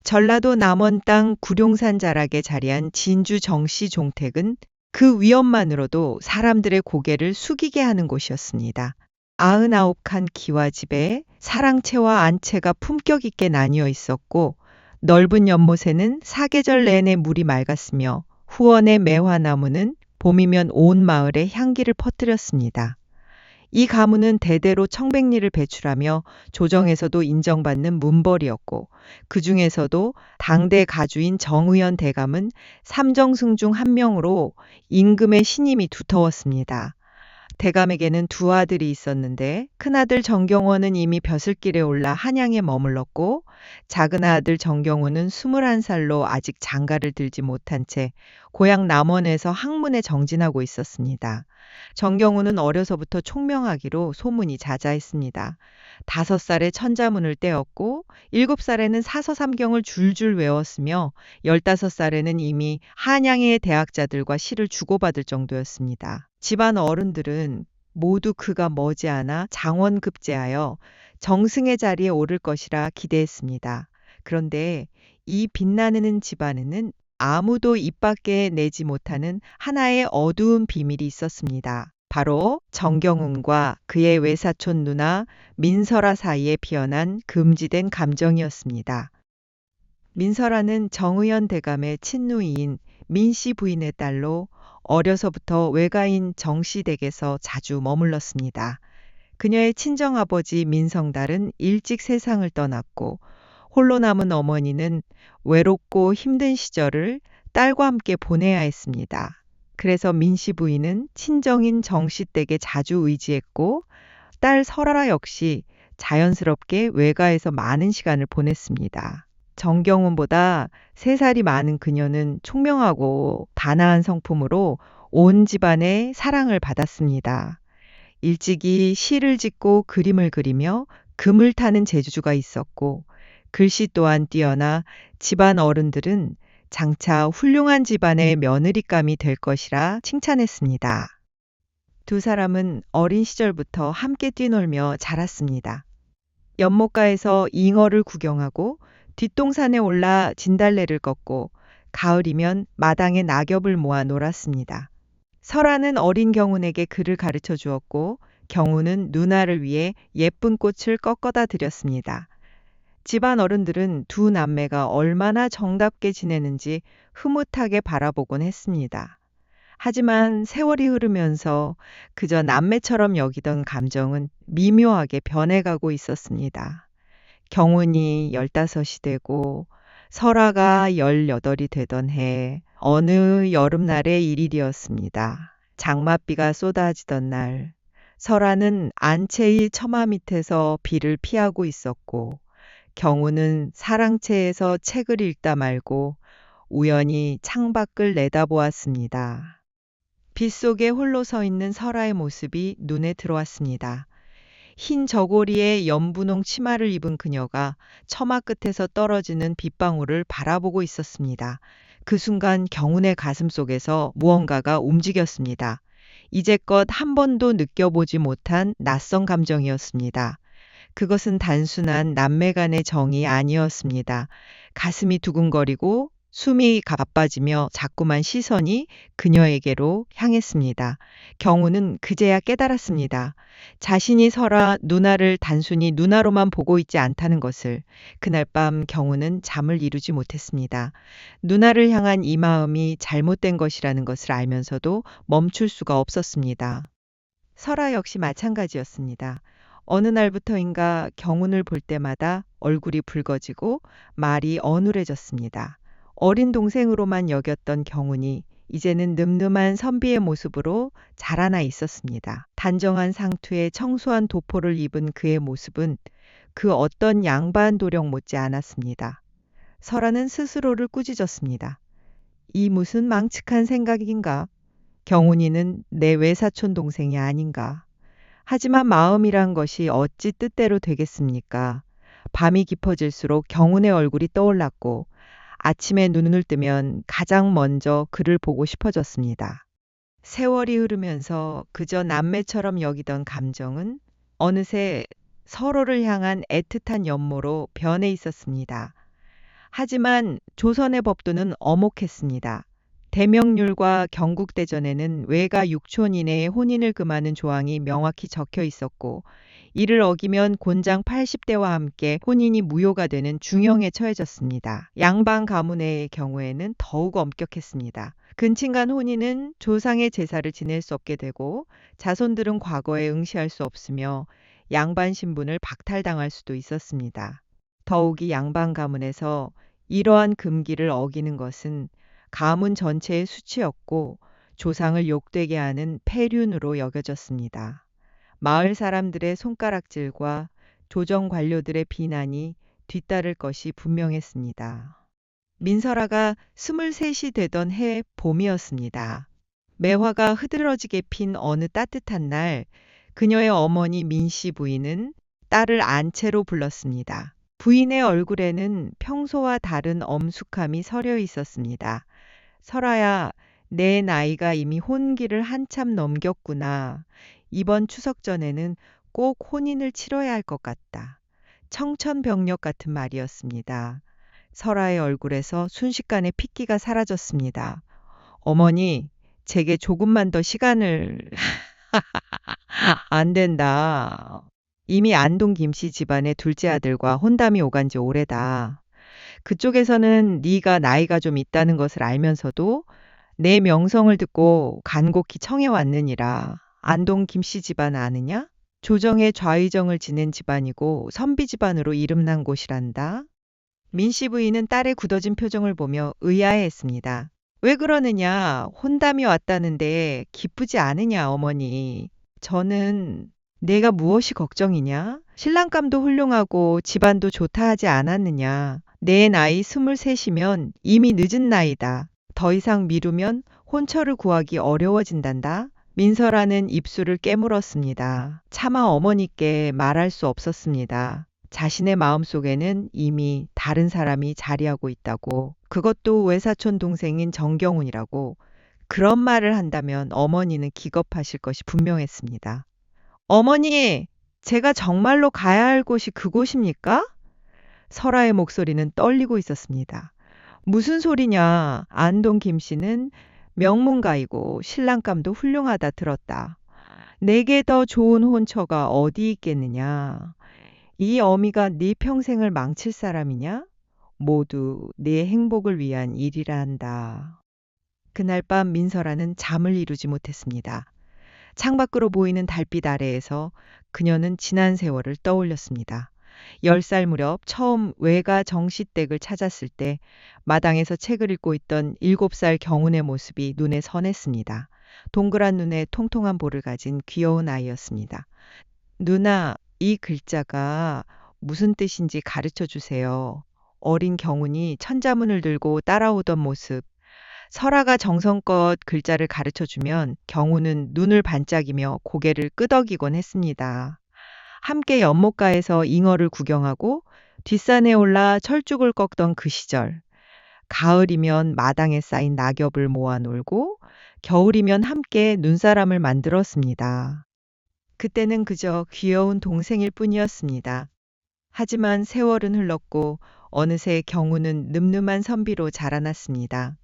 전라도 남원 땅 구룡산 자락에 자리한 진주 정씨 종택은 그 위엄만으로도 사람들의 고개를 숙이게 하는 곳이었습니다. 99칸 기와집에 사랑채와 안채가 품격 있게 나뉘어 있었고 넓은 연못에는 사계절 내내 물이 맑았으며 후원의 매화나무는 봄이면 온 마을에 향기를 퍼뜨렸습니다. 이 가문은 대대로 청백리를 배출하며 조정에서도 인정받는 문벌이었고 그 중에서도 당대 가주인 정의연 대감은 삼정승 중 한 명으로 임금의 신임이 두터웠습니다. 대감에게는 두 아들이 있었는데 큰아들 정경원은 이미 벼슬길에 올라 한양에 머물렀고 작은 아들 정경우는 21살로 아직 장가를 들지 못한 채 고향 남원에서 학문에 정진하고 있었습니다. 정경우는 어려서부터 총명하기로 소문이 자자했습니다. 5살에 천자문을 떼었고 7살에는 사서삼경을 줄줄 외웠으며 15살에는 이미 한양의 대학자들과 시를 주고받을 정도였습니다. 집안 어른들은 모두 그가 머지않아 장원급제하여 정승의 자리에 오를 것이라 기대했습니다. 그런데 이 빛나는 집안에는 아무도 입 밖에 내지 못하는 하나의 어두운 비밀이 있었습니다. 바로 정경훈과 그의 외사촌 누나 민설아 사이에 피어난 금지된 감정이었습니다. 민설아는 정의연 대감의 친누이인 민씨 부인의 딸로 어려서부터 외가인 정씨 댁에서 자주 머물렀습니다. 그녀의 친정아버지 민성달은 일찍 세상을 떠났고 홀로 남은 어머니는 외롭고 힘든 시절을 딸과 함께 보내야 했습니다. 그래서 민씨 부인은 친정인 정씨 댁에 자주 의지했고 딸 설아라 역시 자연스럽게 외가에서 많은 시간을 보냈습니다. 정경훈보다 3살이 많은 그녀는 총명하고 단아한 성품으로 온 집안의 사랑을 받았습니다. 일찍이 시를 짓고 그림을 그리며 금을 타는 재주가 있었고 글씨 또한 뛰어나 집안 어른들은 장차 훌륭한 집안의 며느리감이 될 것이라 칭찬했습니다. 두 사람은 어린 시절부터 함께 뛰놀며 자랐습니다. 연못가에서 잉어를 구경하고 뒷동산에 올라 진달래를 꺾고 가을이면 마당에 낙엽을 모아 놀았습니다. 설아는 어린 경훈에게 글을 가르쳐 주었고 경훈은 누나를 위해 예쁜 꽃을 꺾어다 드렸습니다. 집안 어른들은 두 남매가 얼마나 정답게 지내는지 흐뭇하게 바라보곤 했습니다. 하지만 세월이 흐르면서 그저 남매처럼 여기던 감정은 미묘하게 변해가고 있었습니다. 경훈이 15이 되고 설아가 18이 되던 해 어느 여름날의 일이었습니다. 장맛비가 쏟아지던 날 설아는 안채의 처마 밑에서 비를 피하고 있었고 경훈은 사랑채에서 책을 읽다 말고 우연히 창밖을 내다보았습니다. 빗속에 홀로 서 있는 설아의 모습이 눈에 들어왔습니다. 흰 저고리에 연분홍 치마를 입은 그녀가 처마 끝에서 떨어지는 빗방울을 바라보고 있었습니다. 그 순간 경훈의 가슴 속에서 무언가가 움직였습니다. 이제껏 한 번도 느껴보지 못한 낯선 감정이었습니다. 그것은 단순한 남매 간의 정이 아니었습니다. 가슴이 두근거리고 숨이 가빠지며 자꾸만 시선이 그녀에게로 향했습니다. 경훈은 그제야 깨달았습니다. 자신이 설아 누나를 단순히 누나로만 보고 있지 않다는 것을. 그날 밤 경훈은 잠을 이루지 못했습니다. 누나를 향한 이 마음이 잘못된 것이라는 것을 알면서도 멈출 수가 없었습니다. 설아 역시 마찬가지였습니다. 어느 날부터인가 경훈을 볼 때마다 얼굴이 붉어지고 말이 어눌해졌습니다. 어린 동생으로만 여겼던 경훈이 이제는 늠름한 선비의 모습으로 자라나 있었습니다. 단정한 상투에 청소한 도포를 입은 그의 모습은 그 어떤 양반 도령 못지 않았습니다. 설아는 스스로를 꾸짖었습니다. 이 무슨 망측한 생각인가? 경훈이는 내 외사촌 동생이 아닌가? 하지만 마음이란 것이 어찌 뜻대로 되겠습니까? 밤이 깊어질수록 경훈의 얼굴이 떠올랐고 아침에 눈을 뜨면 가장 먼저 그를 보고 싶어졌습니다. 세월이 흐르면서 그저 남매처럼 여기던 감정은 어느새 서로를 향한 애틋한 연모로 변해 있었습니다. 하지만 조선의 법도는 엄혹했습니다. 대명률과 경국대전에는 외가 6촌 이내에 혼인을 금하는 조항이 명확히 적혀 있었고, 이를 어기면 곤장 80대와 함께 혼인이 무효가 되는 중형에 처해졌습니다. 양반 가문의 경우에는 더욱 엄격했습니다. 근친간 혼인은 조상의 제사를 지낼 수 없게 되고, 자손들은 과거에 응시할 수 없으며 양반 신분을 박탈당할 수도 있었습니다. 더욱이 양반 가문에서 이러한 금기를 어기는 것은 가문 전체의 수치였고 조상을 욕되게 하는 폐륜으로 여겨졌습니다. 마을 사람들의 손가락질과 조정 관료들의 비난이 뒤따를 것이 분명했습니다. 민설아가 23이 되던 해 봄이었습니다. 매화가 흐드러지게 핀 어느 따뜻한 날, 그녀의 어머니 민씨 부인은 딸을 안채로 불렀습니다. 부인의 얼굴에는 평소와 다른 엄숙함이 서려 있었습니다. 설아야, 내 나이가 이미 혼기를 한참 넘겼구나. 이번 추석 전에는 꼭 혼인을 치러야 할 것 같다. 청천벽력 같은 말이었습니다. 설아의 얼굴에서 순식간에 핏기가 사라졌습니다. 어머니, 제게 조금만 더 시간을... 안 된다. 이미 안동 김씨 집안의 둘째 아들과 혼담이 오간 지 오래다. 그쪽에서는 네가 나이가 좀 있다는 것을 알면서도 내 명성을 듣고 간곡히 청해왔느니라. 안동 김씨 집안 아느냐? 조정의 좌의정을 지낸 집안이고 선비 집안으로 이름난 곳이란다. 민씨 부인은 딸의 굳어진 표정을 보며 의아해했습니다. 왜 그러느냐? 혼담이 왔다는데 기쁘지 않으냐, 어머니. 저는 내가 무엇이 걱정이냐? 신랑감도 훌륭하고 집안도 좋다 하지 않았느냐? 내 나이 23이면 이미 늦은 나이다. 더 이상 미루면 혼처를 구하기 어려워진단다. 민설아는 입술을 깨물었습니다. 차마 어머니께 말할 수 없었습니다. 자신의 마음속에는 이미 다른 사람이 자리하고 있다고, 그것도 외사촌 동생인 정경훈이라고. 그런 말을 한다면 어머니는 기겁하실 것이 분명했습니다. 어머니, 제가 정말로 가야 할 곳이 그곳입니까? 설아의 목소리는 떨리고 있었습니다. 무슨 소리냐? 안동 김씨는 명문가이고 신랑감도 훌륭하다 들었다. 내게 더 좋은 혼처가 어디 있겠느냐? 이 어미가 네 평생을 망칠 사람이냐? 모두 네 행복을 위한 일이라 한다. 그날 밤 민설아는 잠을 이루지 못했습니다. 창밖으로 보이는 달빛 아래에서 그녀는 지난 세월을 떠올렸습니다. 10살 무렵 처음 외가 정시댁을 찾았을 때 마당에서 책을 읽고 있던 7살 경운의 모습이 눈에 선했습니다. 동그란 눈에 통통한 볼을 가진 귀여운 아이였습니다. 누나, 이 글자가 무슨 뜻인지 가르쳐 주세요. 어린 경운이 천자문을 들고 따라오던 모습. 설아가 정성껏 글자를 가르쳐주면 경우는 눈을 반짝이며 고개를 끄덕이곤 했습니다. 함께 연못가에서 잉어를 구경하고 뒷산에 올라 철쭉을 꺾던 그 시절. 가을이면 마당에 쌓인 낙엽을 모아 놀고 겨울이면 함께 눈사람을 만들었습니다. 그때는 그저 귀여운 동생일 뿐이었습니다. 하지만 세월은 흘렀고 어느새 경우는 늠름한 선비로 자라났습니다.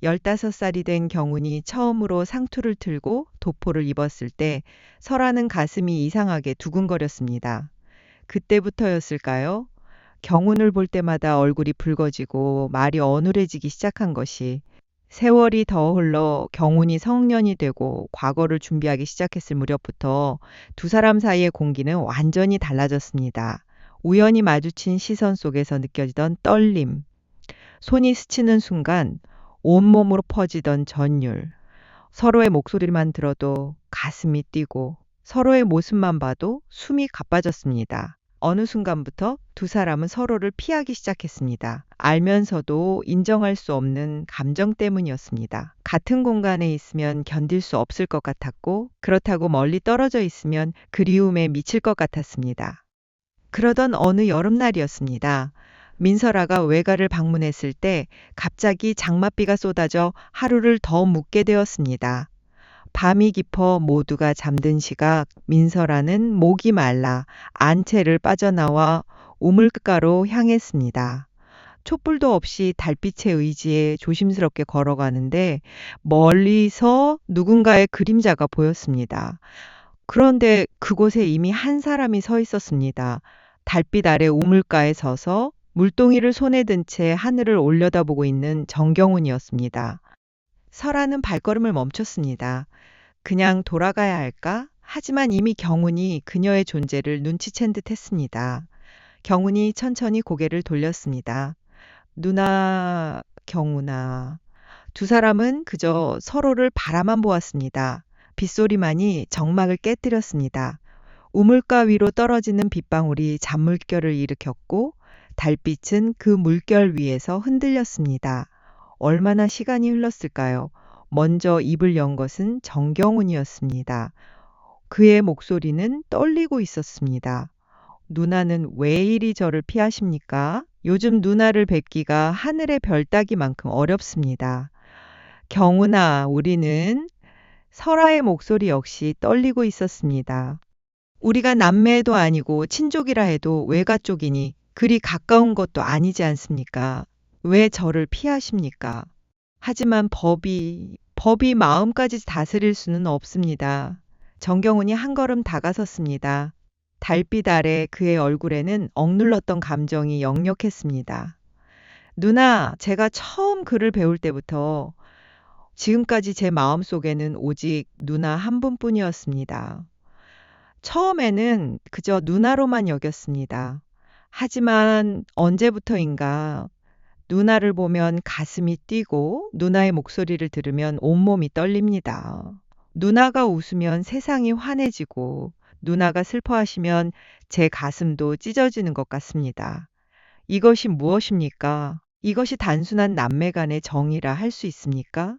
15살이 된 경운이 처음으로 상투를 틀고 도포를 입었을 때 설아는 가슴이 이상하게 두근거렸습니다. 그때부터였을까요? 경운을 볼 때마다 얼굴이 붉어지고 말이 어눌해지기 시작한 것이. 세월이 더 흘러 경운이 성년이 되고 과거를 준비하기 시작했을 무렵부터 두 사람 사이의 공기는 완전히 달라졌습니다. 우연히 마주친 시선 속에서 느껴지던 떨림, 손이 스치는 순간 온몸으로 퍼지던 전율, 서로의 목소리만 들어도 가슴이 뛰고 서로의 모습만 봐도 숨이 가빠졌습니다. 어느 순간부터 두 사람은 서로를 피하기 시작했습니다. 알면서도 인정할 수 없는 감정 때문이었습니다. 같은 공간에 있으면 견딜 수 없을 것 같았고, 그렇다고 멀리 떨어져 있으면 그리움에 미칠 것 같았습니다. 그러던 어느 여름날이었습니다. 민설아가 외가를 방문했을 때 갑자기 장맛비가 쏟아져 하루를 더 묵게 되었습니다. 밤이 깊어 모두가 잠든 시각 민설아는 목이 말라 안채를 빠져나와 우물가로 향했습니다. 촛불도 없이 달빛에 의지해 조심스럽게 걸어가는데 멀리서 누군가의 그림자가 보였습니다. 그런데 그곳에 이미 한 사람이 서 있었습니다. 달빛 아래 우물가에 서서 물동이를 손에 든 채 하늘을 올려다보고 있는 정경훈이었습니다. 설아는 발걸음을 멈췄습니다. 그냥 돌아가야 할까? 하지만 이미 경훈이 그녀의 존재를 눈치챈 듯 했습니다. 경훈이 천천히 고개를 돌렸습니다. 누나, 경훈아. 두 사람은 그저 서로를 바라만 보았습니다. 빗소리만이 정막을 깨뜨렸습니다. 우물가 위로 떨어지는 빗방울이 잔물결을 일으켰고 달빛은 그 물결 위에서 흔들렸습니다. 얼마나 시간이 흘렀을까요? 먼저 입을 연 것은 정경훈이었습니다. 그의 목소리는 떨리고 있었습니다. 누나는 왜 이리 저를 피하십니까? 요즘 누나를 뵙기가 하늘의 별 따기만큼 어렵습니다. 경훈아, 우리는 설아의 목소리 역시 떨리고 있었습니다. 우리가 남매도 아니고 친족이라 해도 외가 쪽이니 그리 가까운 것도 아니지 않습니까? 왜 저를 피하십니까? 하지만 법이 마음까지 다스릴 수는 없습니다. 정경훈이 한 걸음 다가섰습니다. 달빛 아래 그의 얼굴에는 억눌렀던 감정이 역력했습니다. 누나, 제가 처음 글을 배울 때부터 지금까지 제 마음속에는 오직 누나 한 분뿐이었습니다. 처음에는 그저 누나로만 여겼습니다. 하지만 언제부터인가 누나를 보면 가슴이 뛰고 누나의 목소리를 들으면 온몸이 떨립니다. 누나가 웃으면 세상이 환해지고 누나가 슬퍼하시면 제 가슴도 찢어지는 것 같습니다. 이것이 무엇입니까? 이것이 단순한 남매 간의 정이라 할 수 있습니까?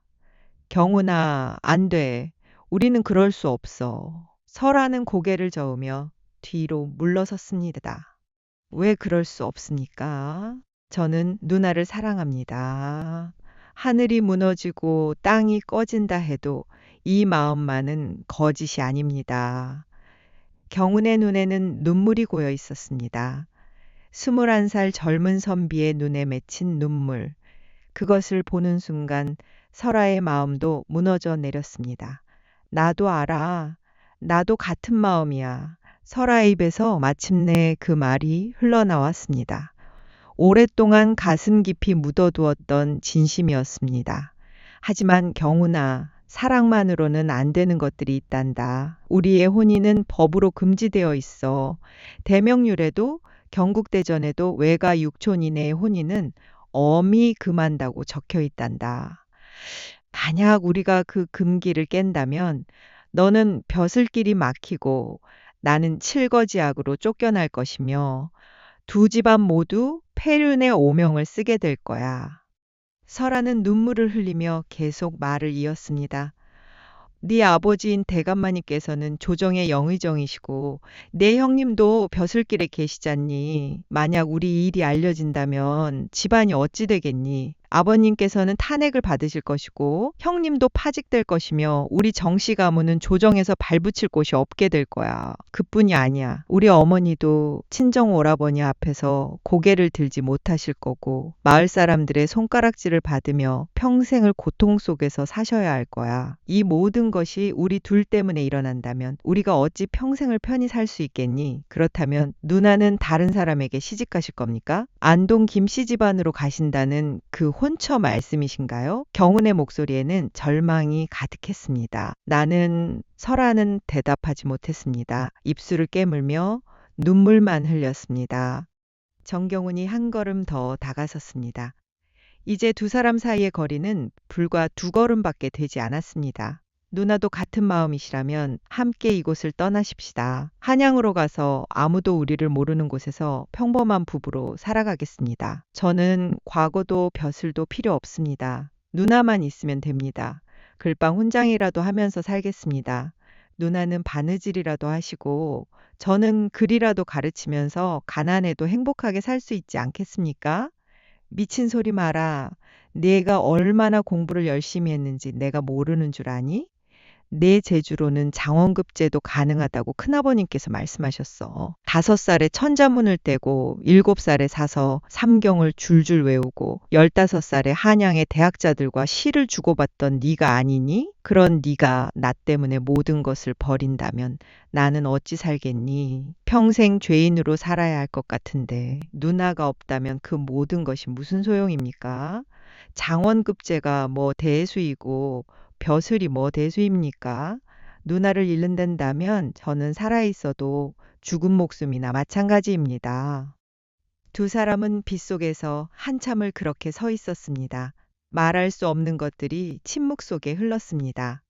경훈아, 안 돼. 우리는 그럴 수 없어. 설아는 고개를 저으며 뒤로 물러섰습니다. 왜 그럴 수 없습니까? 저는 누나를 사랑합니다. 하늘이 무너지고 땅이 꺼진다 해도 이 마음만은 거짓이 아닙니다. 경훈의 눈에는 눈물이 고여 있었습니다. 21살 젊은 선비의 눈에 맺힌 눈물. 그것을 보는 순간 설아의 마음도 무너져 내렸습니다. 나도 알아. 나도 같은 마음이야. 설아의 입에서 마침내 그 말이 흘러나왔습니다. 오랫동안 가슴 깊이 묻어두었던 진심이었습니다. 하지만 경훈아, 사랑만으로는 안 되는 것들이 있단다. 우리의 혼인은 법으로 금지되어 있어. 대명률에도 경국대전에도 외가 6촌 이내의 혼인은 엄히 금한다고 적혀 있단다. 만약 우리가 그 금기를 깬다면 너는 벼슬길이 막히고 나는 칠거지약으로 쫓겨날 것이며 두 집안 모두 폐륜의 오명을 쓰게 될 거야. 설아는 눈물을 흘리며 계속 말을 이었습니다. 네 아버지인 대감마님께서는 조정의 영의정이시고 내 형님도 벼슬길에 계시잖니. 만약 우리 이 일이 알려진다면 집안이 어찌 되겠니? 아버님께서는 탄핵을 받으실 것이고 형님도 파직될 것이며 우리 정씨 가문은 조정에서 발붙일 곳이 없게 될 거야. 그뿐이 아니야. 우리 어머니도 친정 오라버니 앞에서 고개를 들지 못하실 거고 마을 사람들의 손가락질을 받으며 평생을 고통 속에서 사셔야 할 거야. 이 모든 것이 우리 둘 때문에 일어난다면 우리가 어찌 평생을 편히 살 수 있겠니? 그렇다면 누나는 다른 사람에게 시집 가실 겁니까? 안동 김씨 집안으로 가신다는 그 혼처 말씀이신가요? 경훈의 목소리에는 절망이 가득했습니다. 설아는 대답하지 못했습니다. 입술을 깨물며 눈물만 흘렸습니다. 정경훈이 한 걸음 더 다가섰습니다. 이제 두 사람 사이의 거리는 불과 2걸음밖에 되지 않았습니다. 누나도 같은 마음이시라면 함께 이곳을 떠나십시다. 한양으로 가서 아무도 우리를 모르는 곳에서 평범한 부부로 살아가겠습니다. 저는 과거도 벼슬도 필요 없습니다. 누나만 있으면 됩니다. 글방 훈장이라도 하면서 살겠습니다. 누나는 바느질이라도 하시고 저는 글이라도 가르치면서 가난해도 행복하게 살 수 있지 않겠습니까? 미친 소리 마라. 내가 얼마나 공부를 열심히 했는지 내가 모르는 줄 아니? 내 재주로는 장원급제도 가능하다고 큰아버님께서 말씀하셨어. 5살에 천자문을 떼고 7살에 사서 삼경을 줄줄 외우고 15살에 한양의 대학자들과 시를 주고받던 네가 아니니? 그런 네가 나 때문에 모든 것을 버린다면 나는 어찌 살겠니? 평생 죄인으로 살아야 할 것 같은데 누나가 없다면 그 모든 것이 무슨 소용입니까? 장원급제가 뭐 대수이고 벼슬이 뭐 대수입니까? 누나를 잃는다면 저는 살아있어도 죽은 목숨이나 마찬가지입니다. 두 사람은 빗속에서 한참을 그렇게 서 있었습니다. 말할 수 없는 것들이 침묵 속에 흘렀습니다.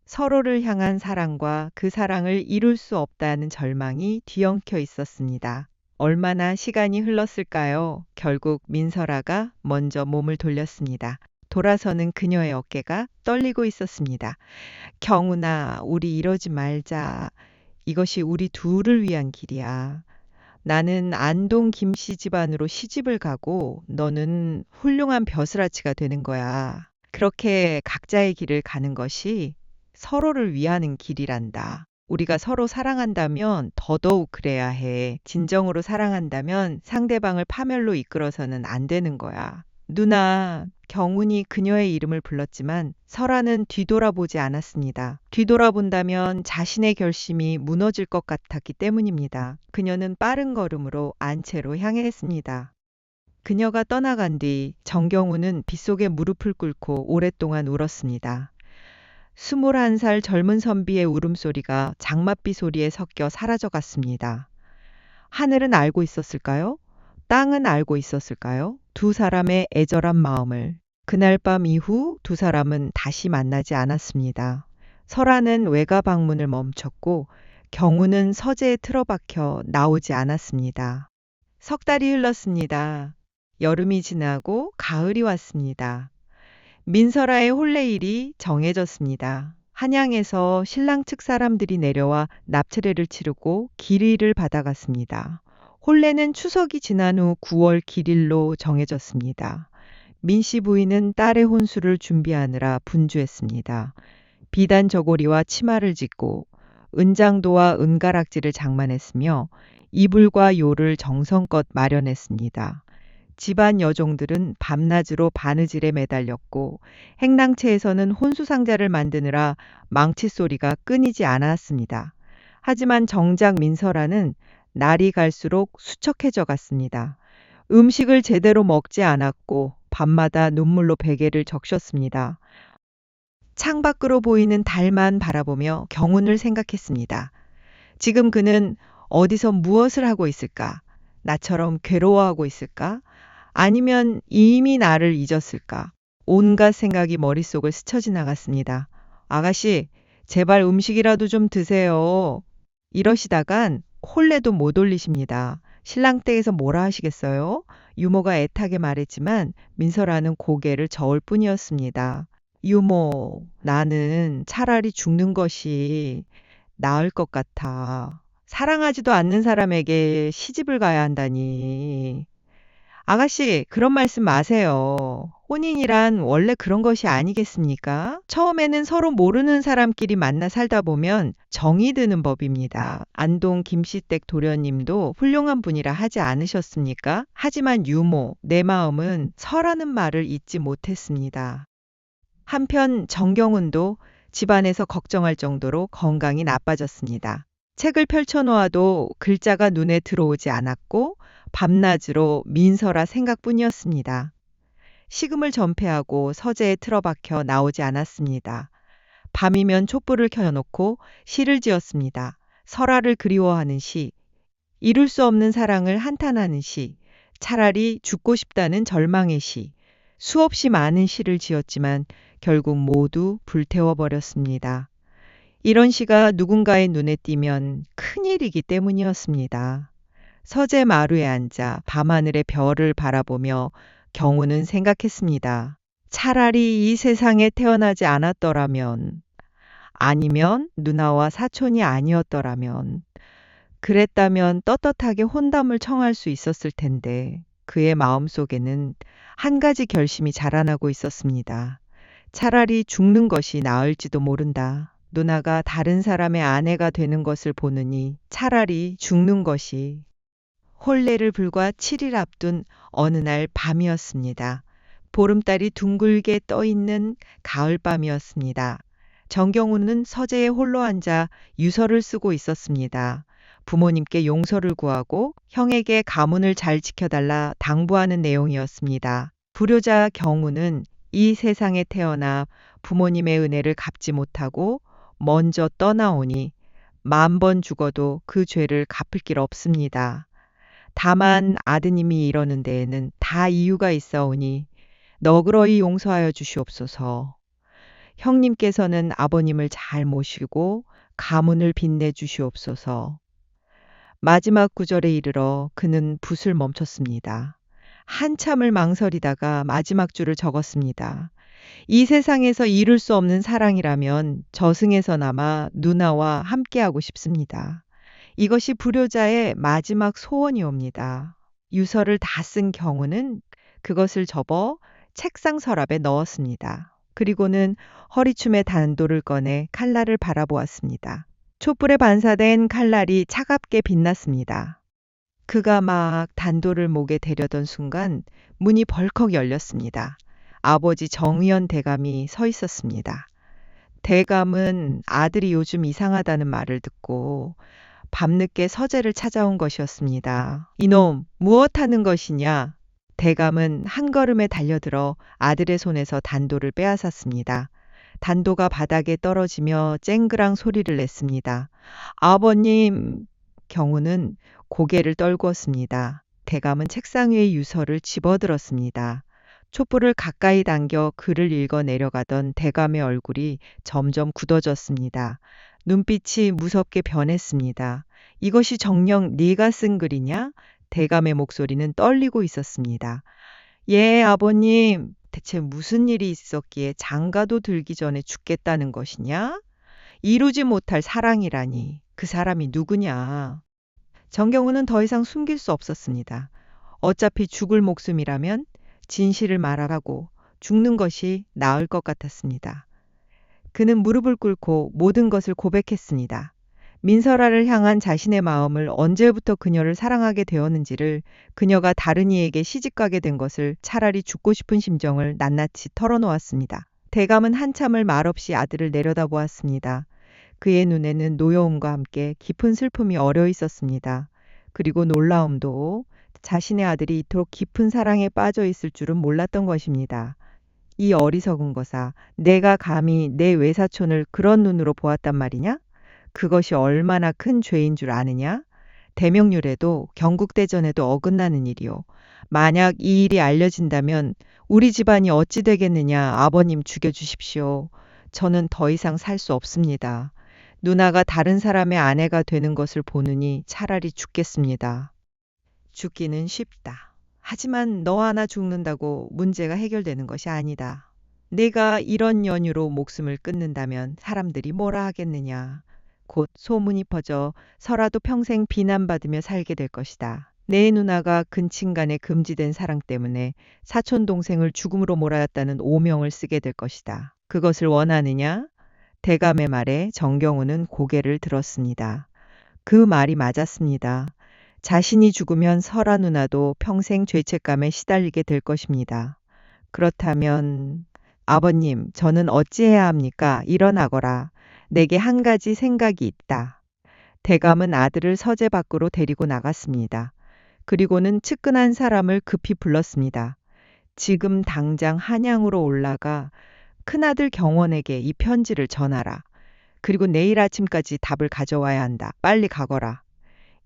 서로를 향한 사랑과 그 사랑을 이룰 수 없다는 절망이 뒤엉켜 있었습니다. 얼마나 시간이 흘렀을까요? 결국 민설아가 먼저 몸을 돌렸습니다. 돌아서는 그녀의 어깨가 떨리고 있었습니다. 경훈아, 우리 이러지 말자. 이것이 우리 둘을 위한 길이야. 나는 안동 김씨 집안으로 시집을 가고 너는 훌륭한 벼슬아치가 되는 거야. 그렇게 각자의 길을 가는 것이 서로를 위하는 길이란다. 우리가 서로 사랑한다면 더더욱 그래야 해. 진정으로 사랑한다면 상대방을 파멸로 이끌어서는 안 되는 거야. 누나, 경훈이 그녀의 이름을 불렀지만 설아는 뒤돌아보지 않았습니다. 뒤돌아본다면 자신의 결심이 무너질 것 같았기 때문입니다. 그녀는 빠른 걸음으로 안채로 향했습니다. 그녀가 떠나간 뒤 정경훈은 빗속에 무릎을 꿇고 오랫동안 울었습니다. 21살 젊은 선비의 울음소리가 장맛비 소리에 섞여 사라져갔습니다. 하늘은 알고 있었을까요? 땅은 알고 있었을까요? 두 사람의 애절한 마음을. 그날 밤 이후 두 사람은 다시 만나지 않았습니다. 설아는 외가 방문을 멈췄고 경우는 서재에 틀어박혀 나오지 않았습니다. 석 달이 흘렀습니다. 여름이 지나고 가을이 왔습니다. 민설아의 혼례일이 정해졌습니다. 한양에서 신랑 측 사람들이 내려와 납치례를 치르고 길일을 받아갔습니다. 혼례는 추석이 지난 후 9월 길일로 정해졌습니다. 민씨 부인은 딸의 혼수를 준비하느라 분주했습니다. 비단 저고리와 치마를 짓고 은장도와 은가락지를 장만했으며 이불과 요를 정성껏 마련했습니다. 집안 여종들은 밤낮으로 바느질에 매달렸고 행랑채에서는 혼수상자를 만드느라 망치 소리가 끊이지 않았습니다. 하지만 정작 민설아는 날이 갈수록 수척해져 갔습니다. 음식을 제대로 먹지 않았고 밤마다 눈물로 베개를 적셨습니다. 창밖으로 보이는 달만 바라보며 경운을 생각했습니다. 지금 그는 어디서 무엇을 하고 있을까? 나처럼 괴로워하고 있을까? 아니면 이미 나를 잊었을까? 온갖 생각이 머릿속을 스쳐 지나갔습니다. 아가씨, 제발 음식이라도 좀 드세요. 이러시다간 혼례도 못 올리십니다. 신랑 댁에서 뭐라 하시겠어요? 유모가 애타게 말했지만 민설아는 고개를 저을 뿐이었습니다. 유모, 나는 차라리 죽는 것이 나을 것 같아. 사랑하지도 않는 사람에게 시집을 가야 한다니. 아가씨, 그런 말씀 마세요. 혼인이란 원래 그런 것이 아니겠습니까? 처음에는 서로 모르는 사람끼리 만나 살다 보면 정이 드는 법입니다. 안동 김씨댁 도련님도 훌륭한 분이라 하지 않으셨습니까? 하지만 유모, 내 마음은 설하는 말을 잊지 못했습니다. 한편 정경훈도 집안에서 걱정할 정도로 건강이 나빠졌습니다. 책을 펼쳐놓아도 글자가 눈에 들어오지 않았고 밤낮으로 민설아 생각뿐이었습니다. 식음을 전폐하고 서재에 틀어박혀 나오지 않았습니다. 밤이면 촛불을 켜놓고 시를 지었습니다. 설아를 그리워하는 시, 이룰 수 없는 사랑을 한탄하는 시, 차라리 죽고 싶다는 절망의 시, 수없이 많은 시를 지었지만 결국 모두 불태워버렸습니다. 이런 시가 누군가의 눈에 띄면 큰일이기 때문이었습니다. 서재 마루에 앉아 밤하늘의 별을 바라보며 경우는 생각했습니다. 차라리 이 세상에 태어나지 않았더라면, 아니면 누나와 사촌이 아니었더라면, 그랬다면 떳떳하게 혼담을 청할 수 있었을 텐데 그의 마음속에는 한 가지 결심이 자라나고 있었습니다. 차라리 죽는 것이 나을지도 모른다. 누나가 다른 사람의 아내가 되는 것을 보느니 차라리 죽는 것이. 혼례를 불과 7일 앞둔 어느 날 밤이었습니다. 보름달이 둥글게 떠 있는 가을밤이었습니다. 정경우는 서재에 홀로 앉아 유서를 쓰고 있었습니다. 부모님께 용서를 구하고 형에게 가문을 잘 지켜달라 당부하는 내용이었습니다. 불효자 경우는 이 세상에 태어나 부모님의 은혜를 갚지 못하고 먼저 떠나오니 10,000번 죽어도 그 죄를 갚을 길 없습니다. 다만 아드님이 이러는 데에는 다 이유가 있사오니 너그러이 용서하여 주시옵소서. 형님께서는 아버님을 잘 모시고 가문을 빛내 주시옵소서. 마지막 구절에 이르러 그는 붓을 멈췄습니다. 한참을 망설이다가 마지막 줄을 적었습니다. 이 세상에서 이룰 수 없는 사랑이라면 저승에서나마 누나와 함께하고 싶습니다. 이것이 불효자의 마지막 소원이옵니다. 유서를 다 쓴 경우는 그것을 접어 책상 서랍에 넣었습니다. 그리고는 허리춤에 단도를 꺼내 칼날을 바라보았습니다. 촛불에 반사된 칼날이 차갑게 빛났습니다. 그가 막 단도를 목에 대려던 순간 문이 벌컥 열렸습니다. 아버지 정의연 대감이 서 있었습니다. 대감은 아들이 요즘 이상하다는 말을 듣고 밤늦게 서재를 찾아온 것이었습니다. 이놈, 무엇하는 것이냐? 대감은 한 걸음에 달려들어 아들의 손에서 단도를 빼앗았습니다. 단도가 바닥에 떨어지며 쨍그랑 소리를 냈습니다. 아버님! 경우는 고개를 떨구었습니다. 대감은 책상 위의 유서를 집어들었습니다. 촛불을 가까이 당겨 글을 읽어 내려가던 대감의 얼굴이 점점 굳어졌습니다. 눈빛이 무섭게 변했습니다. 이것이 정녕 네가 쓴 글이냐? 대감의 목소리는 떨리고 있었습니다. 예, 아버님. 대체 무슨 일이 있었기에 장가도 들기 전에 죽겠다는 것이냐? 이루지 못할 사랑이라니. 그 사람이 누구냐? 정경우는 더 이상 숨길 수 없었습니다. 어차피 죽을 목숨이라면 진실을 말하라고 죽는 것이 나을 것 같았습니다. 그는 무릎을 꿇고 모든 것을 고백했습니다. 민설아를 향한 자신의 마음을 언제부터 그녀를 사랑하게 되었는지를, 그녀가 다른 이에게 시집가게 된 것을, 차라리 죽고 싶은 심정을 낱낱이 털어놓았습니다. 대감은 한참을 말없이 아들을 내려다보았습니다. 그의 눈에는 노여움과 함께 깊은 슬픔이 어려 있었습니다. 그리고 놀라움도. 자신의 아들이 이토록 깊은 사랑에 빠져 있을 줄은 몰랐던 것입니다. 이 어리석은 것아, 내가 감히 내 외사촌을 그런 눈으로 보았단 말이냐? 그것이 얼마나 큰 죄인 줄 아느냐? 대명률에도 경국대전에도 어긋나는 일이오. 만약 이 일이 알려진다면 우리 집안이 어찌 되겠느냐? 아버님 죽여주십시오. 저는 더 이상 살 수 없습니다. 누나가 다른 사람의 아내가 되는 것을 보느니 차라리 죽겠습니다. 죽기는 쉽다. 하지만 너 하나 죽는다고 문제가 해결되는 것이 아니다. 내가 이런 연유로 목숨을 끊는다면 사람들이 뭐라 하겠느냐. 곧 소문이 퍼져 설아도 평생 비난받으며 살게 될 것이다. 내 누나가 근친간에 금지된 사랑 때문에 사촌 동생을 죽음으로 몰아왔다는 오명을 쓰게 될 것이다. 그것을 원하느냐? 대감의 말에 정경우는 고개를 들었습니다. 그 말이 맞았습니다. 자신이 죽으면 설아 누나도 평생 죄책감에 시달리게 될 것입니다. 그렇다면 아버님, 저는 어찌해야 합니까? 일어나거라. 내게 한 가지 생각이 있다. 대감은 아들을 서재 밖으로 데리고 나갔습니다. 그리고는 측근한 사람을 급히 불렀습니다. 지금 당장 한양으로 올라가 큰아들 경원에게 이 편지를 전하라. 그리고 내일 아침까지 답을 가져와야 한다. 빨리 가거라.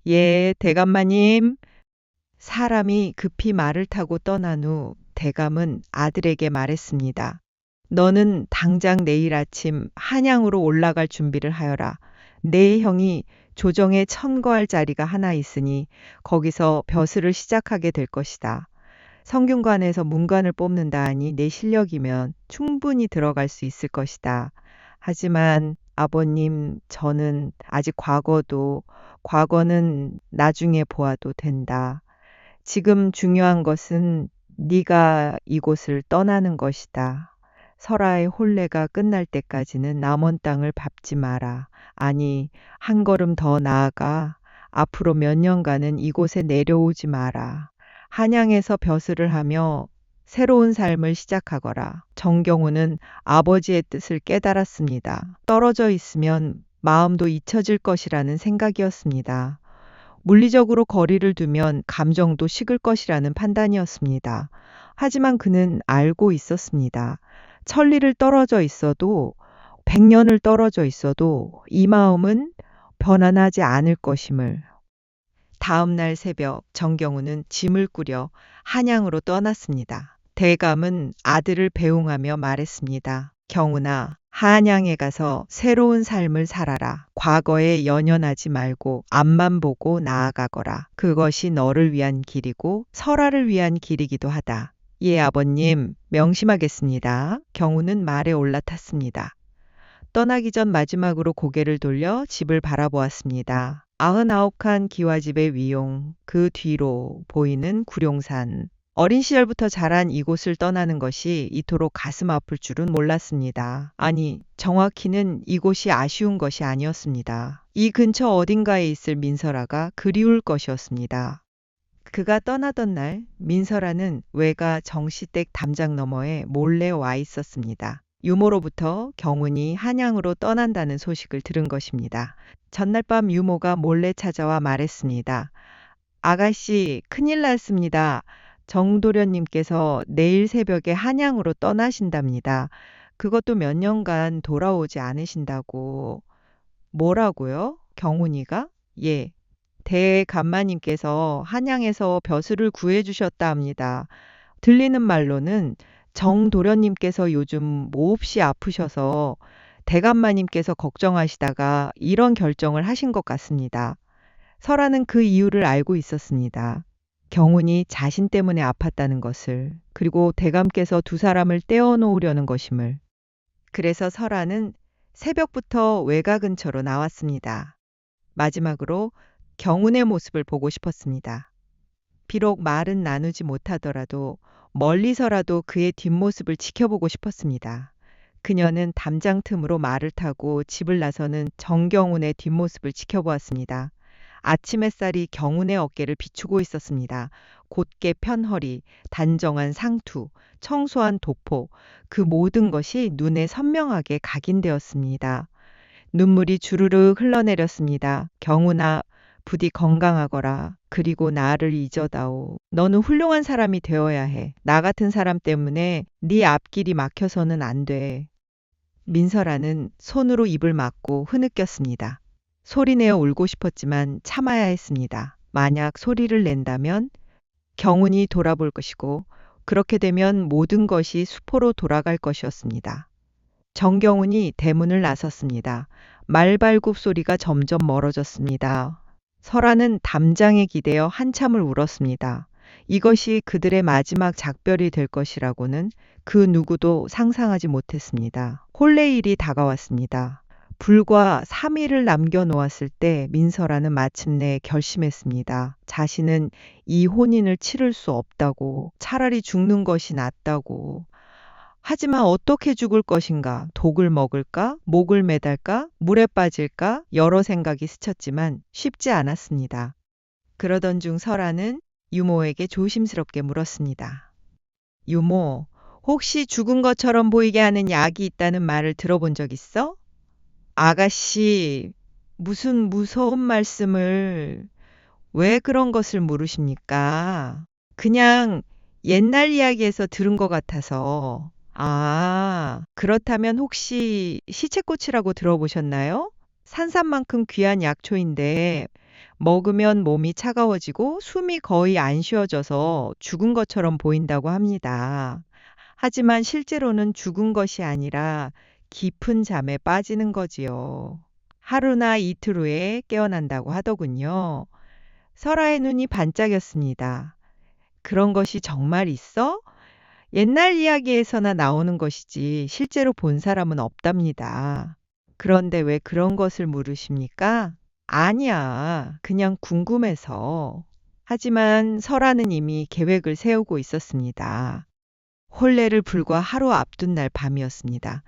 예, 대감마님. 사람이 급히 말을 타고 떠난 후 대감은 아들에게 말했습니다. 너는 당장 내일 아침 한양으로 올라갈 준비를 하여라. 내 형이 조정에 천거할 자리가 하나 있으니 거기서 벼슬을 시작하게 될 것이다. 성균관에서 문관을 뽑는다 하니 내 실력이면 충분히 들어갈 수 있을 것이다. 하지만 아버님, 저는 아직 과거는 나중에 보아도 된다. 지금 중요한 것은 네가 이곳을 떠나는 것이다. 설아의 혼례가 끝날 때까지는 남원 땅을 밟지 마라. 아니, 한 걸음 더 나아가 앞으로 몇 년간은 이곳에 내려오지 마라. 한양에서 벼슬을 하며 새로운 삶을 시작하거라. 정경우는 아버지의 뜻을 깨달았습니다. 떨어져 있으면 마음도 잊혀질 것이라는 생각이었습니다. 물리적으로 거리를 두면 감정도 식을 것이라는 판단이었습니다. 하지만 그는 알고 있었습니다. 천리를 떨어져 있어도, 100년을 떨어져 있어도 이 마음은 변환하지 않을 것임을. 다음 날 새벽 정경우는 짐을 꾸려 한양으로 떠났습니다. 대감은 아들을 배웅하며 말했습니다. 경우나, 한양에 가서 새로운 삶을 살아라. 과거에 연연하지 말고 앞만 보고 나아가거라. 그것이 너를 위한 길이고 설아를 위한 길이기도 하다. 예, 아버님, 명심하겠습니다. 경우는 말에 올라탔습니다. 떠나기 전 마지막으로 고개를 돌려 집을 바라보았습니다. 99칸 기와집의 위용, 그 뒤로 보이는 구룡산. 어린 시절부터 자란 이곳을 떠나는 것이 이토록 가슴 아플 줄은 몰랐습니다. 아니, 정확히는 이곳이 아쉬운 것이 아니었습니다. 이 근처 어딘가에 있을 민설아가 그리울 것이었습니다. 그가 떠나던 날 민설아는 외가 정시댁 담장 너머에 몰래 와 있었습니다. 유모로부터 경운이 한양으로 떠난다는 소식을 들은 것입니다. 전날 밤 유모가 몰래 찾아와 말했습니다. 아가씨, 큰일 났습니다. 정도련님께서 내일 새벽에 한양으로 떠나신답니다. 그것도 몇 년간 돌아오지 않으신다고. 뭐라고요? 경운이가? 예. 대감마님께서 한양에서 벼슬을 구해주셨다 합니다. 들리는 말로는 정도련님께서 요즘 몹시 아프셔서 대감마님께서 걱정하시다가 이런 결정을 하신 것 같습니다. 설아는 그 이유를 알고 있었습니다. 경운이 자신 때문에 아팠다는 것을, 그리고 대감께서 두 사람을 떼어놓으려는 것임을. 그래서 설아는 새벽부터 외가 근처로 나왔습니다. 마지막으로 경운의 모습을 보고 싶었습니다. 비록 말은 나누지 못하더라도 멀리서라도 그의 뒷모습을 지켜보고 싶었습니다. 그녀는 담장 틈으로 말을 타고 집을 나서는 정경운의 뒷모습을 지켜보았습니다. 아침 햇살이 경운의 어깨를 비추고 있었습니다. 곧게 편 허리, 단정한 상투, 청소한 도포, 그 모든 것이 눈에 선명하게 각인되었습니다. 눈물이 주르륵 흘러내렸습니다. 경운아, 부디 건강하거라. 그리고 나를 잊어다오. 너는 훌륭한 사람이 되어야 해. 나 같은 사람 때문에 네 앞길이 막혀서는 안 돼. 민설아는 손으로 입을 막고 흐느꼈습니다. 소리내어 울고 싶었지만 참아야 했습니다. 만약 소리를 낸다면 경운이 돌아볼 것이고 그렇게 되면 모든 것이 수포로 돌아갈 것이었습니다. 정경운이 대문을 나섰습니다. 말발굽 소리가 점점 멀어졌습니다. 설아는 담장에 기대어 한참을 울었습니다. 이것이 그들의 마지막 작별이 될 것이라고는 그 누구도 상상하지 못했습니다. 혼례일이 다가왔습니다. 불과 3일을 남겨놓았을 때 민설아는 마침내 결심했습니다. 자신은 이 혼인을 치를 수 없다고, 차라리 죽는 것이 낫다고. 하지만 어떻게 죽을 것인가? 독을 먹을까? 목을 매달까? 물에 빠질까? 여러 생각이 스쳤지만 쉽지 않았습니다. 그러던 중 설아는 유모에게 조심스럽게 물었습니다. 유모, 혹시 죽은 것처럼 보이게 하는 약이 있다는 말을 들어본 적 있어? 아가씨, 무슨 무서운 말씀을, 왜 그런 것을 물으십니까? 그냥 옛날 이야기에서 들은 것 같아서. 아, 그렇다면 혹시 시체꽃이라고 들어보셨나요? 산삼만큼 귀한 약초인데 먹으면 몸이 차가워지고 숨이 거의 안 쉬어져서 죽은 것처럼 보인다고 합니다. 하지만 실제로는 죽은 것이 아니라 깊은 잠에 빠지는 거지요. 하루나 이틀 후에 깨어난다고 하더군요. 설아의 눈이 반짝였습니다. 그런 것이 정말 있어? 옛날 이야기에서나 나오는 것이지 실제로 본 사람은 없답니다. 그런데 왜 그런 것을 물으십니까? 아니야, 그냥 궁금해서. 하지만 설아는 이미 계획을 세우고 있었습니다. 혼례를 불과 하루 앞둔 날 밤이었습니다.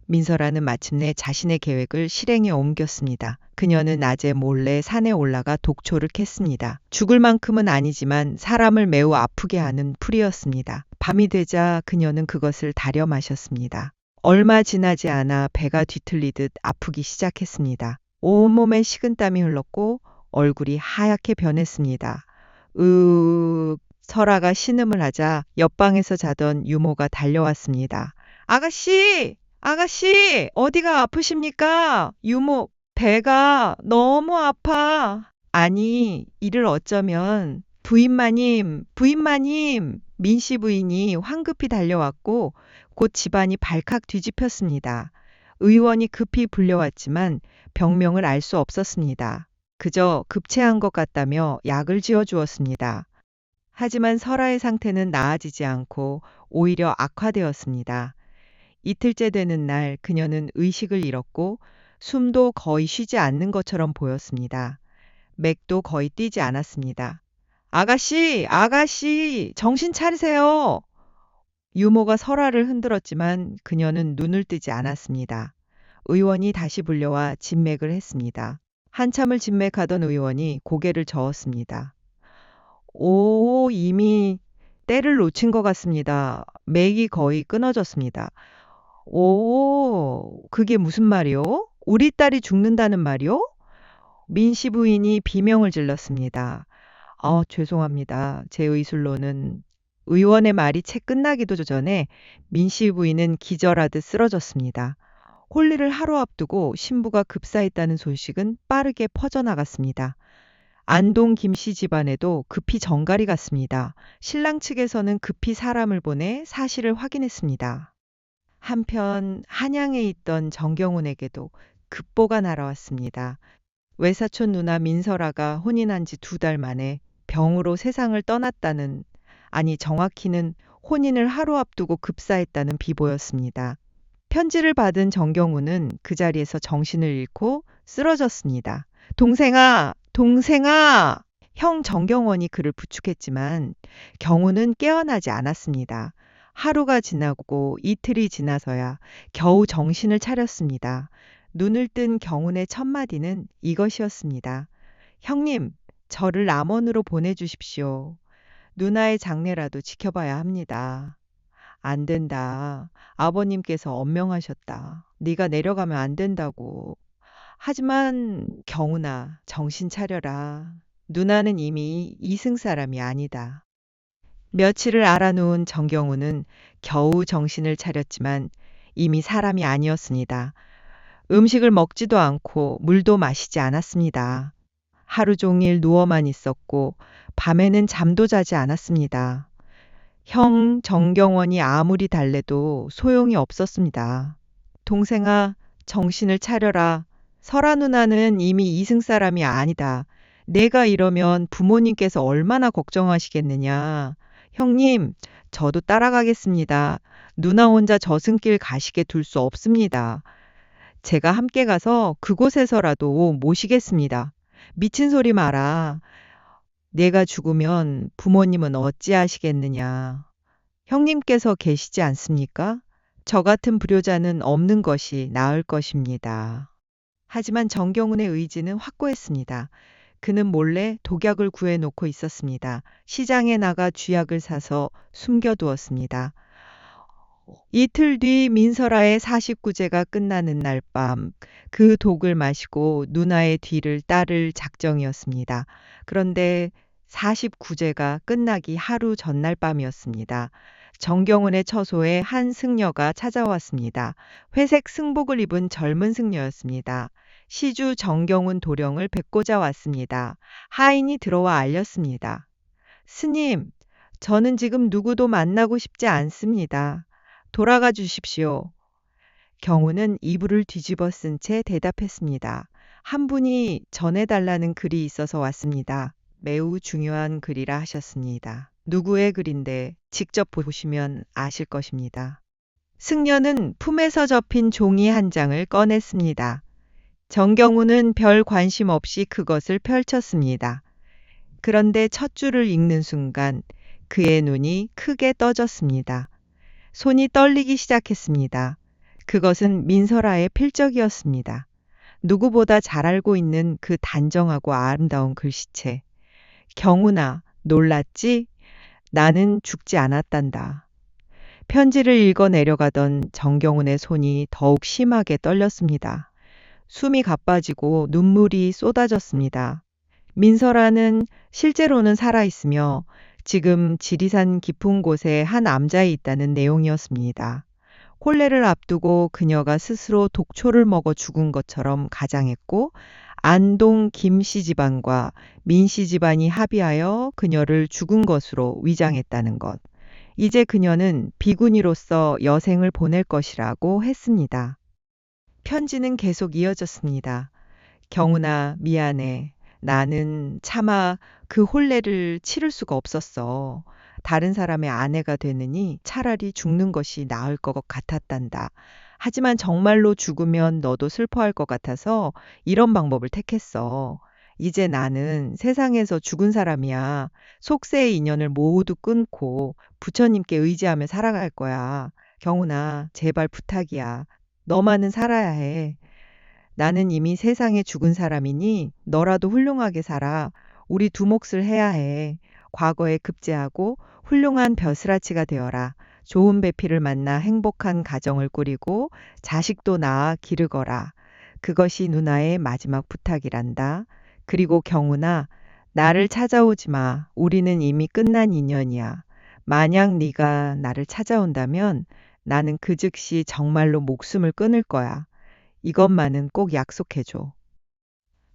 민설아는 마침내 자신의 계획을 실행에 옮겼습니다. 그녀는 낮에 몰래 산에 올라가 독초를 캤습니다. 죽을 만큼은 아니지만 사람을 매우 아프게 하는 풀이었습니다. 밤이 되자 그녀는 그것을 다려 마셨습니다. 얼마 지나지 않아 배가 뒤틀리듯 아프기 시작했습니다. 온몸에 식은땀이 흘렀고 얼굴이 하얗게 변했습니다. 설아가 신음을 하자 옆방에서 자던 유모가 달려왔습니다. 아가씨! 아가씨! 어디가 아프십니까? 유모, 배가 너무 아파. 아니, 이를 어쩌면 부인마님, 부인마님! 민씨 부인이 황급히 달려왔고 곧 집안이 발칵 뒤집혔습니다. 의원이 급히 불려왔지만 병명을 알 수 없었습니다. 그저 급체한 것 같다며 약을 지어 주었습니다. 하지만 설아의 상태는 나아지지 않고 오히려 악화되었습니다. 이틀째 되는 날 그녀는 의식을 잃었고 숨도 거의 쉬지 않는 것처럼 보였습니다. 맥도 거의 뛰지 않았습니다. 아가씨, 아가씨, 정신 차리세요. 유모가 설아를 흔들었지만 그녀는 눈을 뜨지 않았습니다. 의원이 다시 불려와 진맥을 했습니다. 한참을 진맥하던 의원이 고개를 저었습니다. 이미 때를 놓친 것 같습니다. 맥이 거의 끊어졌습니다. 그게 무슨 말이요? 우리 딸이 죽는다는 말이요? 민씨 부인이 비명을 질렀습니다. 죄송합니다. 제 의술로는 의원의 말이 채 끝나기도 전에 민씨 부인은 기절하듯 쓰러졌습니다. 혼례를 하루 앞두고 신부가 급사했다는 소식은 빠르게 퍼져나갔습니다. 안동 김씨 집안에도 급히 정갈이 갔습니다. 신랑 측에서는 급히 사람을 보내 사실을 확인했습니다. 한편 한양에 있던 정경훈에게도 급보가 날아왔습니다. 외사촌 누나 민설아가 혼인한 지 2달 만에 병으로 세상을 떠났다는, 아니 정확히는 혼인을 하루 앞두고 급사했다는 비보였습니다. 편지를 받은 정경훈은 그 자리에서 정신을 잃고 쓰러졌습니다. 동생아, 동생아! 형 정경원이 그를 부축했지만 경훈은 깨어나지 않았습니다. 하루가 지나고 이틀이 지나서야 겨우 정신을 차렸습니다. 눈을 뜬 경훈의 첫 마디는 이것이었습니다. 형님, 저를 남원으로 보내주십시오. 누나의 장례라도 지켜봐야 합니다. 안 된다. 아버님께서 엄명하셨다. 네가 내려가면 안 된다고. 하지만 경훈아, 정신 차려라. 누나는 이미 이승 사람이 아니다. 며칠을 알아놓은 정경훈은 겨우 정신을 차렸지만 이미 사람이 아니었습니다. 음식을 먹지도 않고 물도 마시지 않았습니다. 하루 종일 누워만 있었고 밤에는 잠도 자지 않았습니다. 형 정경원이 아무리 달래도 소용이 없었습니다. 동생아, 정신을 차려라. 설아 누나는 이미 이승 사람이 아니다. 내가 이러면 부모님께서 얼마나 걱정하시겠느냐. 형님, 저도 따라가겠습니다. 누나 혼자 저승길 가시게 둘 수 없습니다. 제가 함께 가서 그곳에서라도 모시겠습니다. 미친 소리 마라. 내가 죽으면 부모님은 어찌하시겠느냐. 형님께서 계시지 않습니까? 저 같은 불효자는 없는 것이 나을 것입니다. 하지만 정경훈의 의지는 확고했습니다. 그는 몰래 독약을 구해놓고 있었습니다. 시장에 나가 쥐약을 사서 숨겨두었습니다. 이틀 뒤 민설아의 49제가 끝나는 날 밤, 그 독을 마시고 누나의 뒤를 따를 작정이었습니다. 그런데 49제가 끝나기 하루 전날 밤이었습니다. 정경훈의 처소에 한 승려가 찾아왔습니다. 회색 승복을 입은 젊은 승려였습니다. 시주 정경훈 도령을 뵙고자 왔습니다. 하인이 들어와 알렸습니다. 스님, 저는 지금 누구도 만나고 싶지 않습니다. 돌아가 주십시오. 경훈은 이불을 뒤집어 쓴 채 대답했습니다. 한 분이 전해달라는 글이 있어서 왔습니다. 매우 중요한 글이라 하셨습니다. 누구의 글인데 직접 보시면 아실 것입니다. 승려는 품에서 접힌 종이 한 장을 꺼냈습니다. 정경훈은 별 관심 없이 그것을 펼쳤습니다. 그런데 첫 줄을 읽는 순간 그의 눈이 크게 떠졌습니다. 손이 떨리기 시작했습니다. 그것은 민설아의 필적이었습니다. 누구보다 잘 알고 있는 그 단정하고 아름다운 글씨체. 경훈아, 놀랐지? 나는 죽지 않았단다. 편지를 읽어 내려가던 정경훈의 손이 더욱 심하게 떨렸습니다. 숨이 가빠지고 눈물이 쏟아졌습니다. 민설아는 실제로는 살아있으며 지금 지리산 깊은 곳에 한 암자에 있다는 내용이었습니다. 혼례를 앞두고 그녀가 스스로 독초를 먹어 죽은 것처럼 가장했고 안동 김씨 집안과 민씨 집안이 합의하여 그녀를 죽은 것으로 위장했다는 것. 이제 그녀는 비구니로서 여생을 보낼 것이라고 했습니다. 편지는 계속 이어졌습니다. 경훈아, 미안해. 나는 차마 그 혼례를 치를 수가 없었어. 다른 사람의 아내가 되느니 차라리 죽는 것이 나을 것 같았단다. 하지만 정말로 죽으면 너도 슬퍼할 것 같아서 이런 방법을 택했어. 이제 나는 세상에서 죽은 사람이야. 속세의 인연을 모두 끊고 부처님께 의지하며 살아갈 거야. 경훈아, 제발 부탁이야. 너만은 살아야 해. 나는 이미 세상에 죽은 사람이니 너라도 훌륭하게 살아. 우리 두 몫을 해야 해. 과거에 급제하고 훌륭한 벼슬아치가 되어라. 좋은 배필을 만나 행복한 가정을 꾸리고 자식도 낳아 기르거라. 그것이 누나의 마지막 부탁이란다. 그리고 경훈아, 나를 찾아오지 마. 우리는 이미 끝난 인연이야. 만약 네가 나를 찾아온다면 나는 그 즉시 정말로 목숨을 끊을 거야. 이것만은 꼭 약속해줘.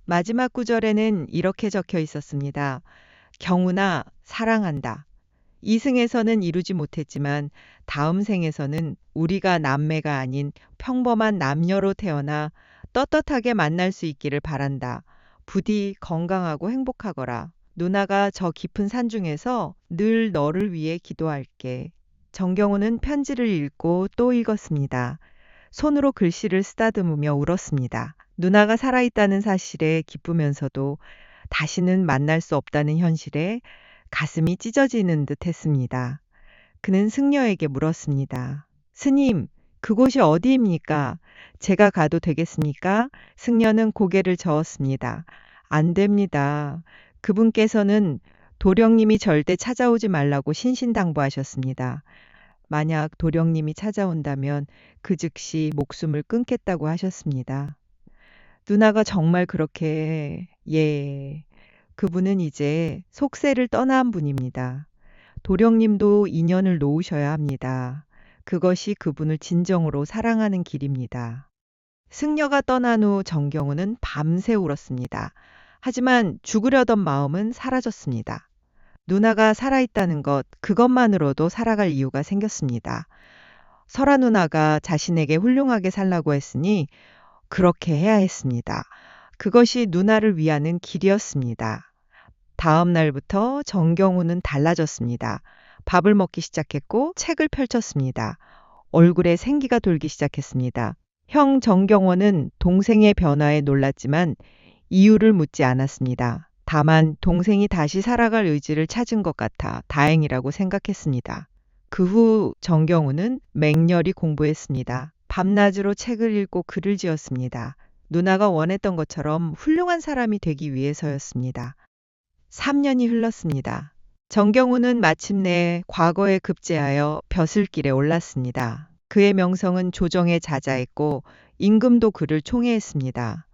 마지막 구절에는 이렇게 적혀 있었습니다. 경훈아, 사랑한다. 이승에서는 이루지 못했지만 다음 생에서는 우리가 남매가 아닌 평범한 남녀로 태어나 떳떳하게 만날 수 있기를 바란다. 부디 건강하고 행복하거라. 누나가 저 깊은 산 중에서 늘 너를 위해 기도할게. 정경호는 편지를 읽고 또 읽었습니다. 손으로 글씨를 쓰다듬으며 울었습니다. 누나가 살아있다는 사실에 기쁘면서도 다시는 만날 수 없다는 현실에 가슴이 찢어지는 듯 했습니다. 그는 승려에게 물었습니다. 스님, 그곳이 어디입니까? 제가 가도 되겠습니까? 승려는 고개를 저었습니다. 안 됩니다. 그분께서는 도령님이 절대 찾아오지 말라고 신신당부하셨습니다. 만약 도령님이 찾아온다면 그 즉시 목숨을 끊겠다고 하셨습니다. 누나가 정말 그렇게, 예, 그분은 이제 속세를 떠난 분입니다. 도령님도 인연을 놓으셔야 합니다. 그것이 그분을 진정으로 사랑하는 길입니다. 승려가 떠난 후 정경우는 밤새 울었습니다. 하지만 죽으려던 마음은 사라졌습니다. 누나가 살아있다는 것, 그것만으로도 살아갈 이유가 생겼습니다. 설아 누나가 자신에게 훌륭하게 살라고 했으니 그렇게 해야 했습니다. 그것이 누나를 위하는 길이었습니다. 다음 날부터 정경우는 달라졌습니다. 밥을 먹기 시작했고 책을 펼쳤습니다. 얼굴에 생기가 돌기 시작했습니다. 형 정경원은 동생의 변화에 놀랐지만 이유를 묻지 않았습니다. 다만 동생이 다시 살아갈 의지를 찾은 것 같아 다행이라고 생각했습니다. 그 후 정경우는 맹렬히 공부했습니다. 밤낮으로 책을 읽고 글을 지었습니다. 누나가 원했던 것처럼 훌륭한 사람이 되기 위해서였습니다. 3년이 흘렀습니다. 정경우는 마침내 과거에 급제하여 벼슬길에 올랐습니다. 그의 명성은 조정에 자자했고 임금도 그를 총애했습니다.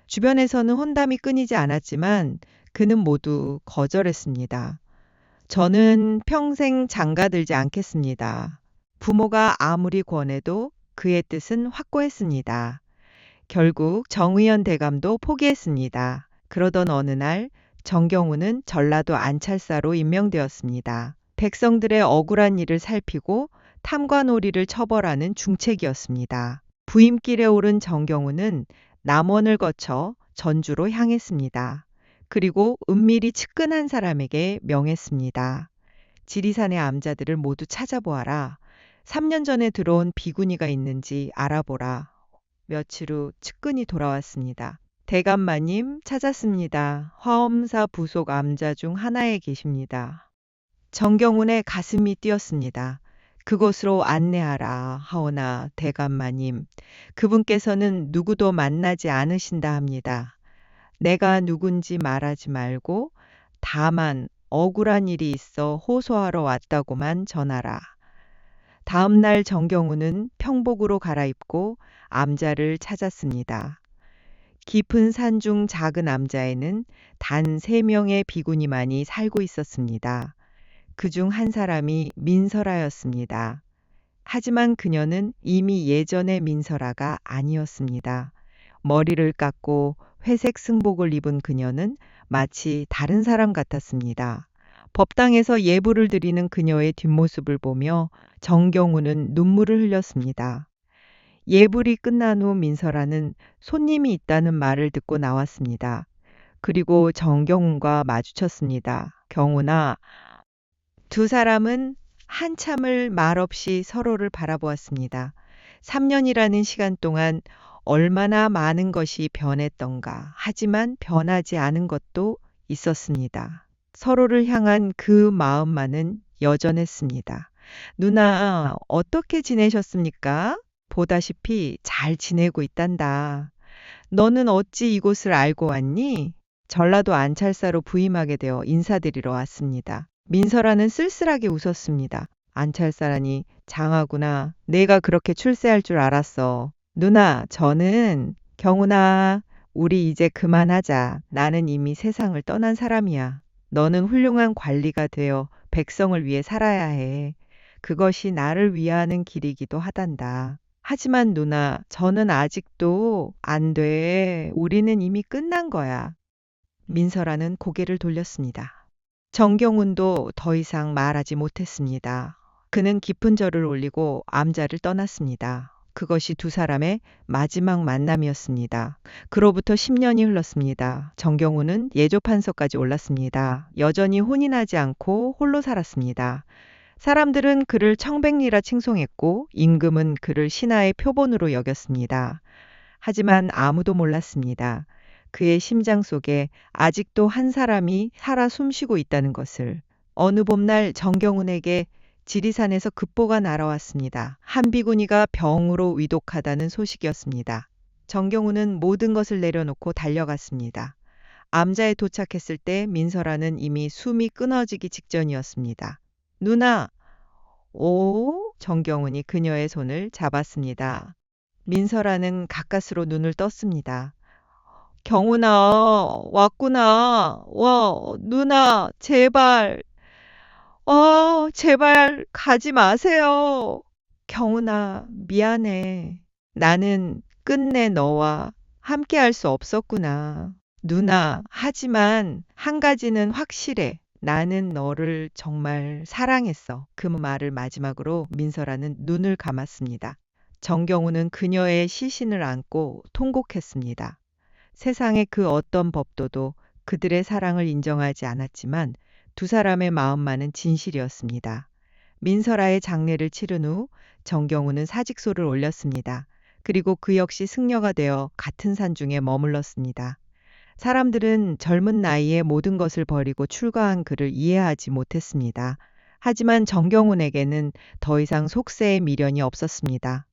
주변에서는 혼담이 끊이지 않았지만 그는 모두 거절했습니다. 저는 평생 장가들지 않겠습니다. 부모가 아무리 권해도 그의 뜻은 확고했습니다. 결국 정의연 대감도 포기했습니다. 그러던 어느 날 정경우는 전라도 안찰사로 임명되었습니다. 백성들의 억울한 일을 살피고 탐관오리를 처벌하는 중책이었습니다. 부임길에 오른 정경우는 남원을 거쳐 전주로 향했습니다. 그리고 은밀히 측근한 사람에게 명했습니다. 지리산의 암자들을 모두 찾아보아라. 3년 전에 들어온 비구니가 있는지 알아보라. 며칠 후 측근이 돌아왔습니다. 대감마님 찾았습니다. 화엄사 부속 암자 중 하나에 계십니다. 정경훈의 가슴이 뛰었습니다. 그곳으로 안내하라 하오나 대감마님, 그분께서는 누구도 만나지 않으신다 합니다. 내가 누군지 말하지 말고 다만 억울한 일이 있어 호소하러 왔다고만 전하라. 다음 날 정경우는 평복으로 갈아입고 암자를 찾았습니다. 깊은 산중 작은 암자에는 단 3명의 비구니만이 살고 있었습니다. 그중 한 사람이 민설아였습니다. 하지만 그녀는 이미 예전의 민설아가 아니었습니다. 머리를 깎고 회색 승복을 입은 그녀는 마치 다른 사람 같았습니다. 법당에서 예불을 드리는 그녀의 뒷모습을 보며 정경우는 눈물을 흘렸습니다. 예불이 끝난 후 민설아는 손님이 있다는 말을 듣고 나왔습니다. 그리고 정경훈과 마주쳤습니다. 경훈아, 두 사람은 한참을 말없이 서로를 바라보았습니다. 3년이라는 시간 동안 얼마나 많은 것이 변했던가. 하지만 변하지 않은 것도 있었습니다. 서로를 향한 그 마음만은 여전했습니다. 누나, 어떻게 지내셨습니까? 보다시피 잘 지내고 있단다. 너는 어찌 이곳을 알고 왔니? 전라도 안찰사로 부임하게 되어 인사드리러 왔습니다. 민설아는 쓸쓸하게 웃었습니다. 안찰사라니 장하구나. 내가 그렇게 출세할 줄 알았어. 누나, 저는 경훈아, 우리 이제 그만하자. 나는 이미 세상을 떠난 사람이야. 너는 훌륭한 관리가 되어 백성을 위해 살아야 해. 그것이 나를 위하는 길이기도 하단다. 하지만 누나, 저는 아직도 안 돼. 우리는 이미 끝난 거야. 민설아는 고개를 돌렸습니다. 정경훈도 더 이상 말하지 못했습니다. 그는 깊은 절을 올리고 암자를 떠났습니다. 그것이 두 사람의 마지막 만남이었습니다. 그로부터 10년이 흘렀습니다. 정경훈은 예조판서까지 올랐습니다. 여전히 혼이 나지 않고 홀로 살았습니다. 사람들은 그를 청백리라 칭송했고 임금은 그를 신하의 표본으로 여겼습니다. 하지만 아무도 몰랐습니다. 그의 심장 속에 아직도 한 사람이 살아 숨쉬고 있다는 것을. 어느 봄날 정경훈에게 지리산에서 급보가 날아왔습니다. 한 비구니가 병으로 위독하다는 소식이었습니다. 정경훈은 모든 것을 내려놓고 달려갔습니다. 암자에 도착했을 때 민설아는 이미 숨이 끊어지기 직전이었습니다. 누나, 오? 정경훈이 그녀의 손을 잡았습니다. 민설아는 가까스로 눈을 떴습니다. 경훈아, 왔구나. 와, 누나, 제발. 제발 가지 마세요. 경훈아, 미안해. 나는 끝내 너와 함께 할 수 없었구나. 누나, 하지만 한 가지는 확실해. 나는 너를 정말 사랑했어. 그 말을 마지막으로 민설아는 눈을 감았습니다. 정경우는 그녀의 시신을 안고 통곡했습니다. 세상의 그 어떤 법도도 그들의 사랑을 인정하지 않았지만 두 사람의 마음만은 진실이었습니다. 민설아의 장례를 치른 후 정경우는 사직소를 올렸습니다. 그리고 그 역시 승려가 되어 같은 산중에 머물렀습니다. 사람들은 젊은 나이에 모든 것을 버리고 출가한 그를 이해하지 못했습니다. 하지만 정경훈에게는 더 이상 속세의 미련이 없었습니다.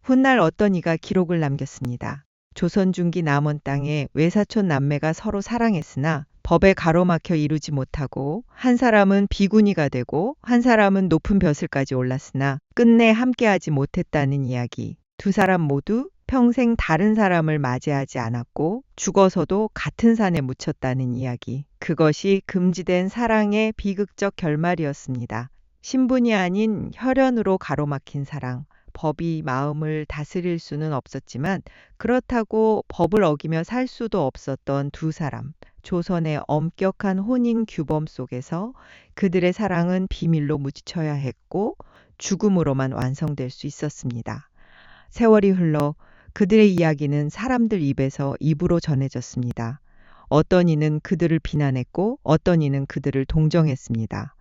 훗날 어떤 이가 기록을 남겼습니다. 조선 중기 남원 땅에 외사촌 남매가 서로 사랑했으나 법에 가로막혀 이루지 못하고 한 사람은 비구니가 되고 한 사람은 높은 벼슬까지 올랐으나 끝내 함께하지 못했다는 이야기. 두 사람 모두 평생 다른 사람을 맞이하지 않았고 죽어서도 같은 산에 묻혔다는 이야기. 그것이 금지된 사랑의 비극적 결말이었습니다. 신분이 아닌 혈연으로 가로막힌 사랑. 법이 마음을 다스릴 수는 없었지만 그렇다고 법을 어기며 살 수도 없었던 두 사람. 조선의 엄격한 혼인 규범 속에서 그들의 사랑은 비밀로 묻혀야 했고 죽음으로만 완성될 수 있었습니다. 세월이 흘러 그들의 이야기는 사람들 입에서 입으로 전해졌습니다. 어떤 이는 그들을 비난했고 어떤 이는 그들을 동정했습니다.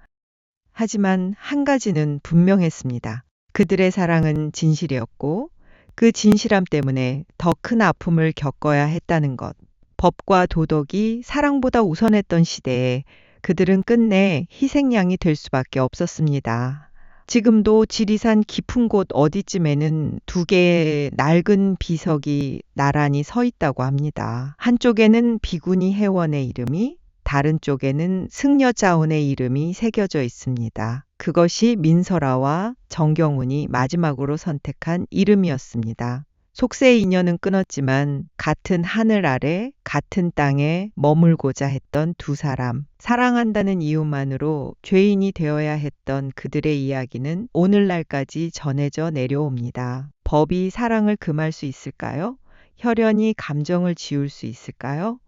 하지만 한 가지는 분명했습니다. 그들의 사랑은 진실이었고 그 진실함 때문에 더 큰 아픔을 겪어야 했다는 것. 법과 도덕이 사랑보다 우선했던 시대에 그들은 끝내 희생양이 될 수밖에 없었습니다. 지금도 지리산 깊은 곳 어디쯤에는 두 개의 낡은 비석이 나란히 서 있다고 합니다. 한쪽에는 비구니 회원의 이름이, 다른 쪽에는 승려자원의 이름이 새겨져 있습니다. 그것이 민설아와 정경훈이 마지막으로 선택한 이름이었습니다. 속세 인연은 끊었지만 같은 하늘 아래 같은 땅에 머물고자 했던 두 사람, 사랑한다는 이유만으로 죄인이 되어야 했던 그들의 이야기는 오늘날까지 전해져 내려옵니다. 법이 사랑을 금할 수 있을까요? 혈연이 감정을 지울 수 있을까요?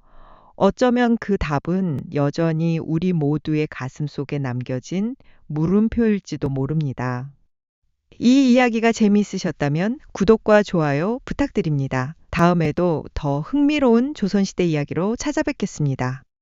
어쩌면 그 답은 여전히 우리 모두의 가슴 속에 남겨진 물음표일지도 모릅니다. 이 이야기가 재미있으셨다면 구독과 좋아요 부탁드립니다. 다음에도 더 흥미로운 조선시대 이야기로 찾아뵙겠습니다.